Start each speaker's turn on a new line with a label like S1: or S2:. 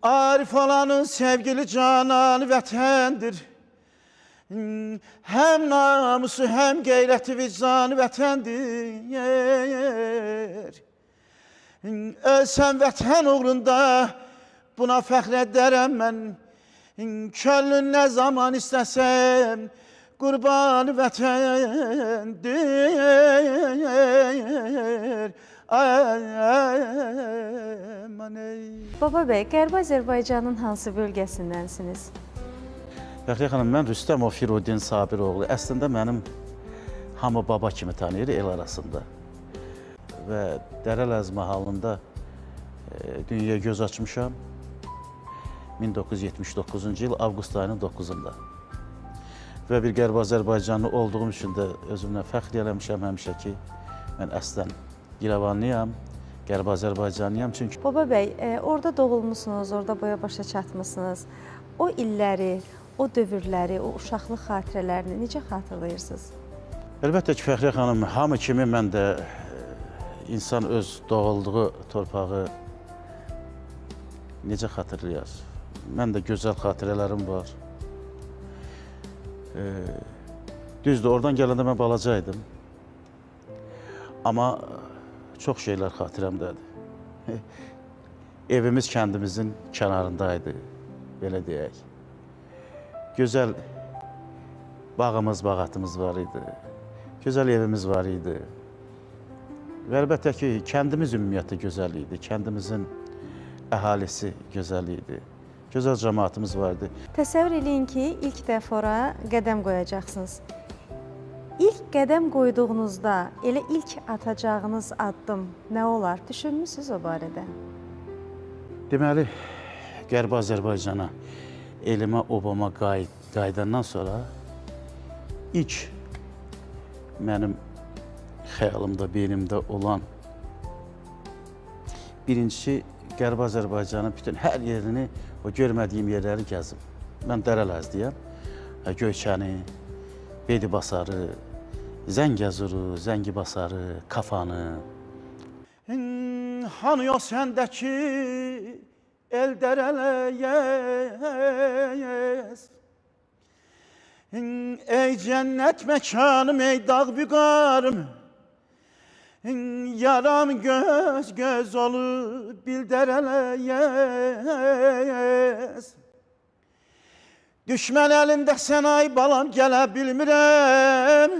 S1: Arif olanın sevgili canan vətəndir. Hem namusu hem gayreti vicdanı vətəndir. Ölsəm vətən uğrunda buna fəxr edərəm mən. Könlün nə zaman istəsəm qurbanı vətəndir. Aman ey.
S2: Baba bəy, Qərbi Azərbaycanın hansı bölgəsindənsiniz?
S1: Fəxriyə xanım, mən Rüstəmov Firudin Sabiroğlu. Əslində mənim hamı baba kimi tanıyır el arasında. Və Dərələz mahalında dünyaya göz açmışam. 1979-cu il avqust ayının 9-unda. Və bir Qərbi Azərbaycanlı olduğum üçün də özümlə fəxr eləmişəm həmişə ki, mən əslən İrəvanlıyam, Qərbi Azərbaycanlıyam. Çünki
S2: Baba bəy, orada doğulmusunuz, orada boya başa çatmışsınız. O illəri, o dövrləri, o uşaqlıq xatirələrini necə xatırlayırsınız?
S1: Əlbəttə ki, Fəxriyə xanım, hamı kimi mən də insan öz doğulduğu torpağı necə xatırlayar? Mən də gözəl xatirələrim var. Düzdür, oradan gələndə mən balacaydım. Amma çox şeylər xatirəmdədir. Evimiz kəndimizin kənarındaydı, belə deyək. Gözəl bağımız, bağatımız var idi. Gözəl evimiz var idi. Və əlbəttə ki, kəndimiz ümumiyyətlə gözəl idi. Kəndimizin əhalisi gözəl idi. Gözəl cəmaatımız vardı.
S2: Təsəvvür edin ki, ilk dəfə ora qədəm qoyacaqsınız. İlk qədəm qoyduğunuzda elə ilk atacağınız addım nə olar? Düşünmüsünüz o barədə?
S1: Deməli, Qərbi Azərbaycana elimə, obama qayıdandan sonra ilk mənim xəyalımda, beynimdə olan birincisi Qərbi Azərbaycanın bütün hər yerini, o görmədiyim yerləri gəzim. Mən Dərələzdiyəm, Göyçəni, Bedibasarı, Zəngəzuru, Zəngibasarı, Kafanı. Hanı yox səndəki el dərələyəz. Ey cənnət məkanım, ey dağ büqarım. Yaram göz olub bildərələyəz. Düşmən əlində sən ay balam gələ bilmirəm.